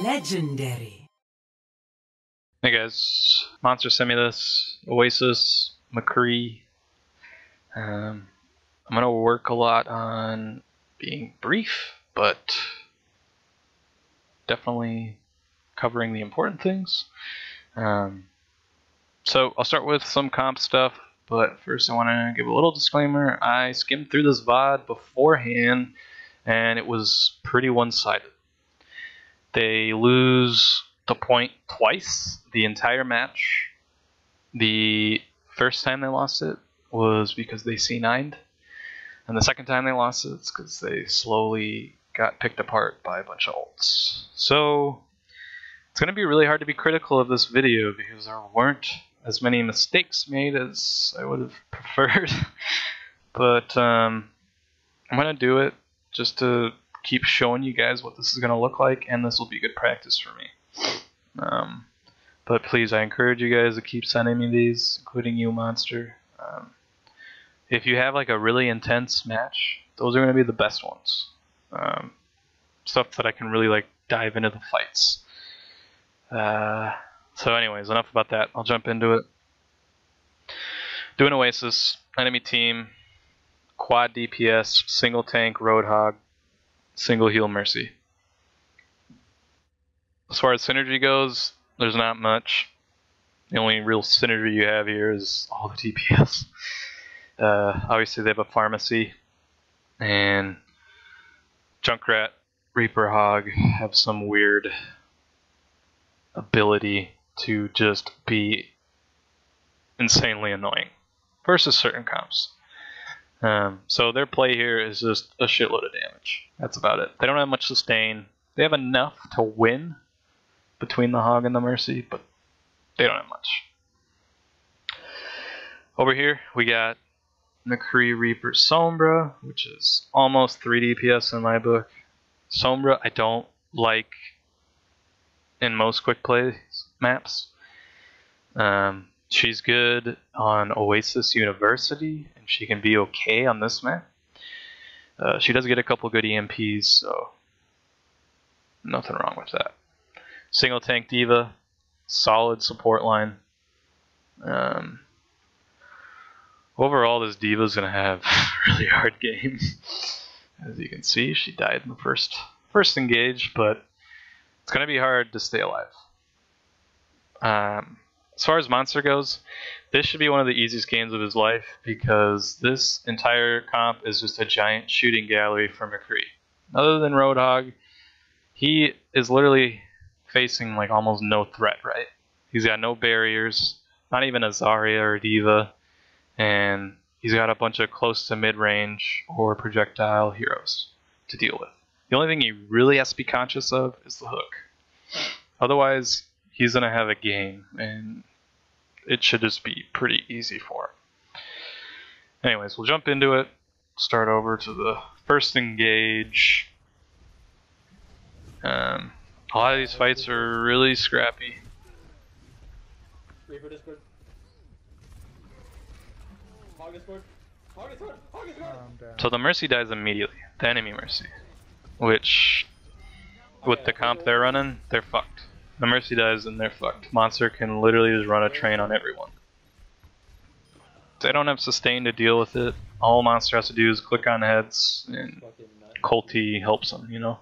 Legendary. Hey guys, Monster sent me this, Oasis, McCree. I'm gonna work a lot on being brief, but definitely covering the important things. So I'll start with some comp stuff, but first I want to give a little disclaimer. I skimmed through this VOD beforehand, and it was pretty one-sided. They lose the point twice the entire match. The first time they lost it was because they C9'd, and the second time they lost it, it's because they slowly got picked apart by a bunch of ults. So it's going to be really hard to be critical of this video because there weren't as many mistakes made as I would have preferred. But I'm going to do it just to keep showing you guys what this is going to look like, and this will be good practice for me. But please, I encourage you guys to keep sending me these, including you, Monster. If you have like a really intense match, those are going to be the best ones. Stuff that I can really like dive into the fights. So anyways, enough about that. I'll jump into it. Doing Oasis, enemy team, quad DPS, single tank, Roadhog, single heal Mercy. As far as synergy goes, there's not much. The only real synergy you have here is all the DPS. Obviously they have a pharmacy, and Junkrat, Reaper Hog have some weird ability to just be insanely annoying versus certain comps. So their play here is just a shitload of damage. That's about it. They don't have much sustain. They have enough to win between the Hog and the Mercy, but they don't have much. Over here we got McCree, Reaper, Sombra, which is almost 3 DPS in my book. Sombra I don't like in most quick play maps. She's good on Oasis University, and she can be okay on this map. She does get a couple good EMPs, so nothing wrong with that. Single tank D.Va, solid support line. Overall, this D.Va's gonna have a really hard game. As you can see, she died in the first engage, but it's gonna be hard to stay alive. As far as Monster goes, this should be one of the easiest games of his life because this entire comp is just a giant shooting gallery for McCree. Other than Roadhog, he is literally facing like almost no threat, right? He's got no barriers, not even a Zarya or D.Va, and he's got a bunch of close to mid-range or projectile heroes to deal with. The only thing he really has to be conscious of is the hook. Otherwise, he's going to have a game, and it should just be pretty easy for him. Anyways, we'll jump into it. Start over to the first engage. A lot of these fights are really scrappy. Reaper Discord. Hog Discord. Hog Discord. Hog Discord. So the Mercy dies immediately. The enemy Mercy. Which, with the comp they're running, they're fucked. The Mercy dies and they're fucked. Monster can literally just run a train on everyone. They don't have sustain to deal with it. All Monster has to do is click on heads, and Colty helps him, you know?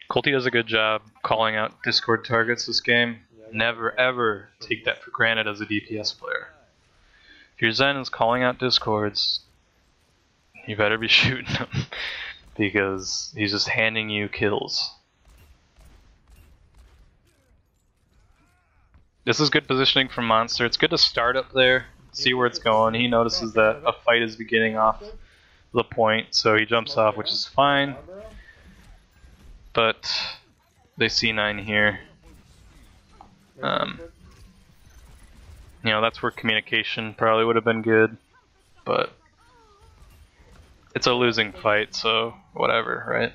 Colty does a good job calling out Discord targets this game. Never ever take that for granted as a DPS player. If your Zen is calling out Discords, you better be shooting him. Because he's just handing you kills. This is good positioning from Monster. It's good to start up there, see where it's going. He notices that a fight is beginning off the point, so he jumps off, which is fine. But they C9 here. You know, that's where communication probably would have been good, but it's a losing fight, so whatever, right?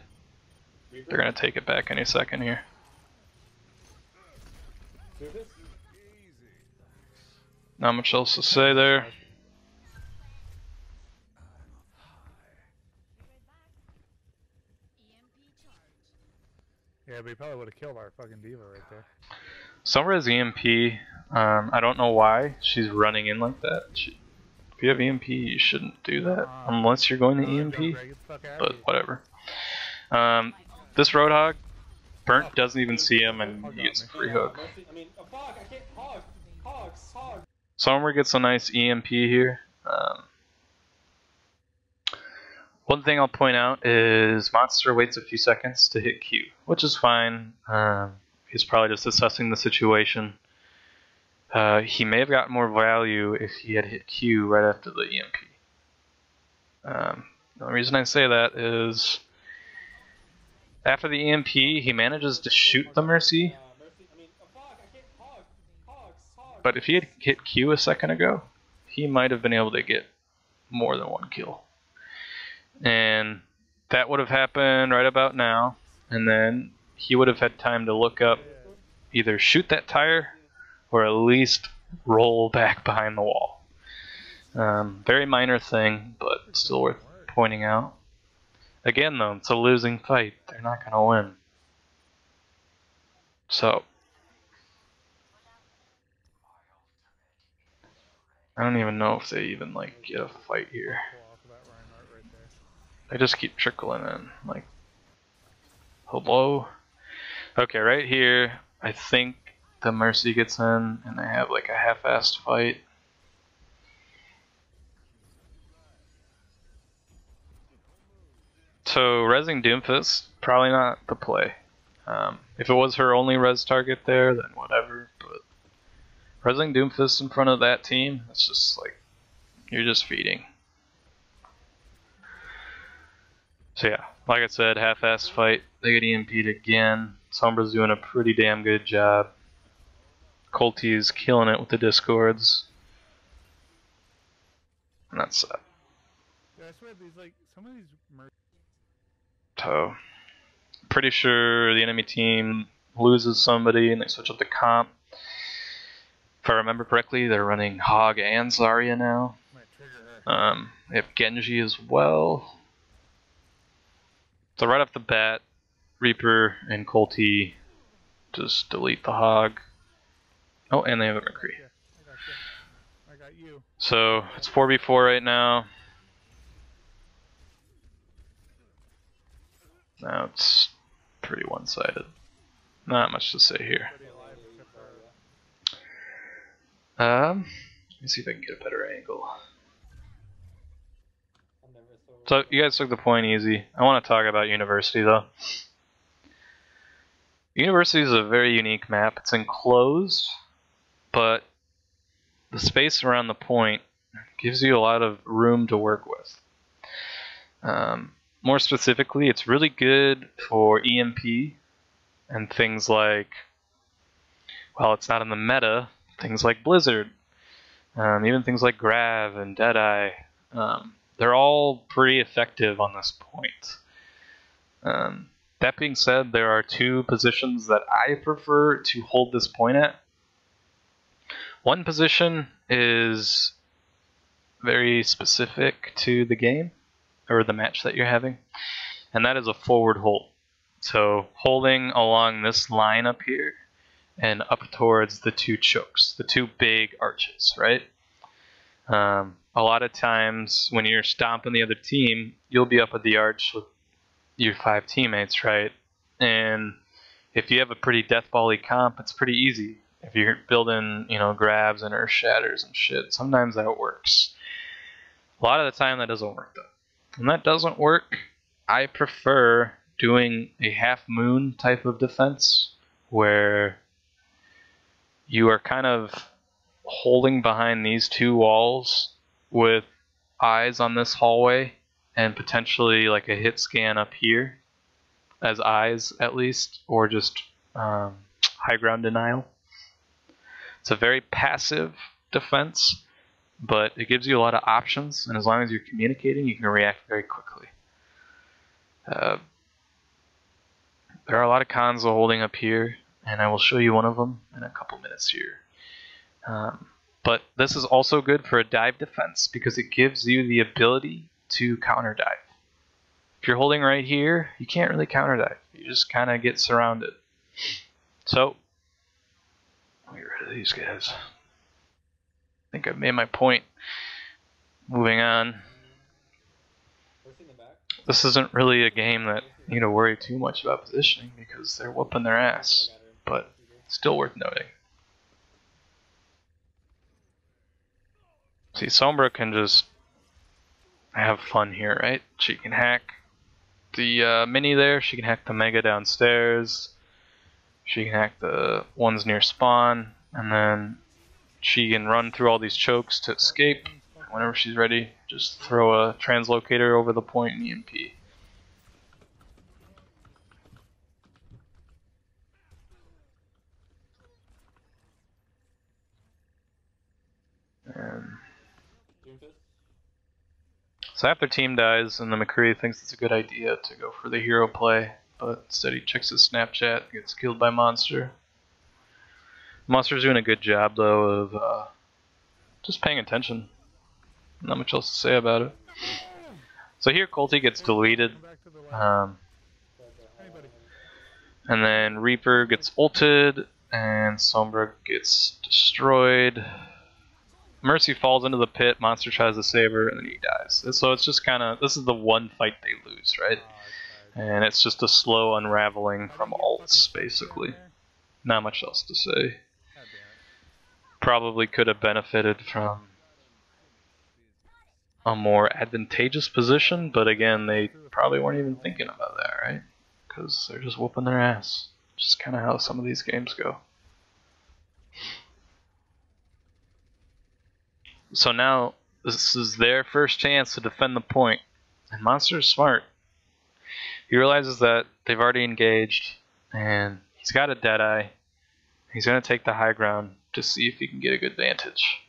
They're gonna take it back any second here. Not much else to say there. Yeah, but he probably would have killed our fucking D.Va right there. Sombra's EMP, I don't know why she's running in like that. If you have EMP, you shouldn't do that unless you're going to EMP, but whatever. This Roadhog, Burnt doesn't even see him and he gets a free hook. Sombra gets a nice EMP here. One thing I'll point out is Monster waits a few seconds to hit Q, which is fine. He's probably just assessing the situation. He may have got more value if he had hit Q right after the EMP. The reason I say that is after the EMP, he manages to shoot the Mercy. But if he had hit Q a second ago, he might have been able to get more than one kill. And that would have happened right about now, and then he would have had time to look up, either shoot that tire or at least roll back behind the wall. Very minor thing, but still worth pointing out. Again though, it's a losing fight. They're not going to win. So I don't even know if they even like get a fight here. They just keep trickling in, like, hello? Okay, right here, I think the Mercy gets in, and they have like a half-assed fight. So, resing Doomfist, probably not the play. If it was her only res target there, then whatever, but resing Doomfist in front of that team, it's just like, you're just feeding. So yeah, like I said, half-assed fight. They get EMP'd again. Sombra's doing a pretty damn good job. Colty is killing it with the discords. And that's that. Yeah, I swear these, like, some of these So, pretty sure the enemy team loses somebody and they switch up the comp. If I remember correctly, they're running Hog and Zarya now. They have Genji as well. So right off the bat, Reaper and Colty just delete the Hog. Oh, and they have a McCree. I got you. So it's 4v4 right now. Now it's pretty one-sided. Not much to say here. Let me see if I can get a better angle. So you guys took the point easy. I want to talk about University though. University is a very unique map. It's enclosed, but the space around the point gives you a lot of room to work with. More specifically, it's really good for EMP and things like, well, it's not in the meta, things like Blizzard, even things like Grav and Deadeye. They're all pretty effective on this point. That being said, there are two positions that I prefer to hold this point at. One position is very specific to the game, or the match that you're having, and that is a forward hold. So holding along this line up here and up towards the two chokes, the two big arches, right? A lot of times when you're stomping the other team, you'll be up at the arch with your 5 teammates, right? And if you have a pretty deathball-y comp, it's pretty easy. If you're building, you know, grabs and earth shatters and shit, sometimes that works. A lot of the time that doesn't work though. When that doesn't work, I prefer doing a half moon type of defense where you are kind of holding behind these two walls with eyes on this hallway and potentially like a hit scan up here as eyes at least, or just high ground denial. It's a very passive defense, but it gives you a lot of options, and as long as you're communicating, you can react very quickly. There are a lot of cons of holding up here, and I will show you one of them in a couple minutes here. But this is also good for a dive defense because it gives you the ability to counter dive. If you're holding right here, you can't really counter dive. You just kind of get surrounded. So, I'll get rid of these guys. I think I've made my point. Moving on. This isn't really a game that you need to worry too much about positioning because they're whooping their ass, but still worth noting. See, Sombra can just have fun here, right? She can hack the mini there, she can hack the mega downstairs, she can hack the ones near spawn, and then she can run through all these chokes to escape. Whenever she's ready, just throw a translocator over the point and EMP. So after team dies and the McCree thinks it's a good idea to go for the hero play, but instead he checks his Snapchat and gets killed by Monster. Monster's doing a good job though of just paying attention. Not much else to say about it. So here Colty gets deleted. And then Reaper gets ulted and Sombra gets destroyed. Mercy falls into the pit, Monster tries to save her, and then he dies. And so it's just kind of, this is the one fight they lose, right? And it's just a slow unraveling from ults, basically. Not much else to say. Probably could have benefited from a more advantageous position, but again, they probably weren't even thinking about that, right? Because they're just whooping their ass. Just kind of how some of these games go. So now, this is their first chance to defend the point. And Monster's smart. He realizes that they've already engaged, and he's got a Deadeye. He's going to take the high ground to see if he can get a good vantage.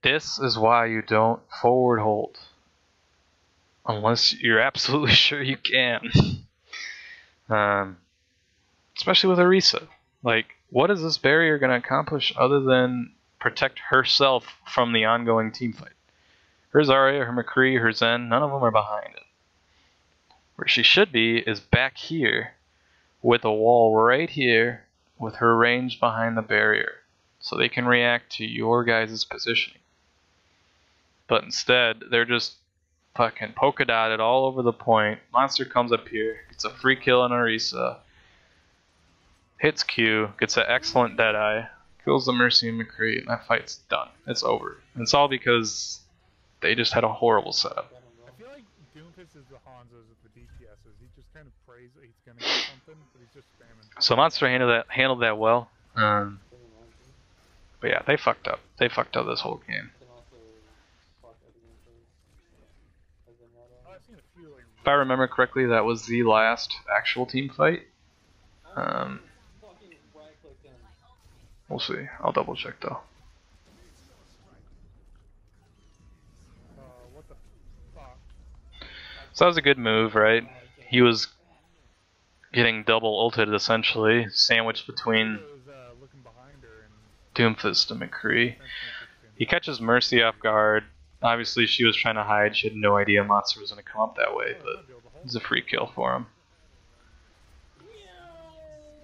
This is why you don't forward hold. Unless you're absolutely sure you can. Especially with Orisa. Like, what is this barrier going to accomplish other than protect herself from the ongoing team fight? Her Zarya, her McCree, her Zen, none of them are behind it. Where she should be is back here with a wall right here with her range behind the barrier so they can react to your guys' positioning. But instead, they're just fucking polka dotted all over the point. Monster comes up here, gets a free kill on Orisa. Hits Q, gets an excellent Deadeye, kills the Mercy and McCree, and that fight's done. It's over. And it's all because they just had a horrible setup. I feel like Doomfist is the Hanzos of the DPSs. He just kind of prays that he's gonna get something, but he's just spamming. So Monster handled that well. But yeah, they fucked up. They fucked up this whole game. If I remember correctly, that was the last actual team fight. We'll see. I'll double check though. What the fuck? So that was a good move, right? He was getting double ulted essentially, sandwiched between Doomfist and McCree. He catches Mercy off guard. Obviously she was trying to hide, she had no idea Monster was going to come up that way, but it's a free kill for him.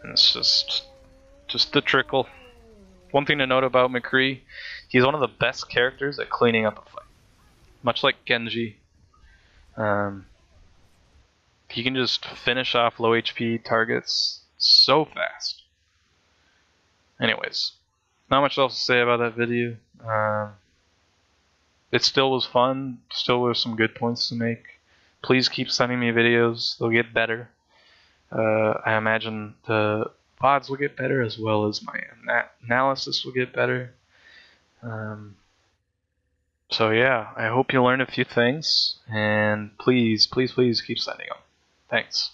And it's just the trickle. One thing to note about McCree, he's one of the best characters at cleaning up a fight. Much like Genji. He can just finish off low HP targets so fast. Anyways, not much else to say about that video. It still was fun, still was some good points to make. Please keep sending me videos, they'll get better. I imagine the VODs will get better as well as my analysis will get better. So yeah, I hope you learned a few things, and please, please, please keep sending them. Thanks.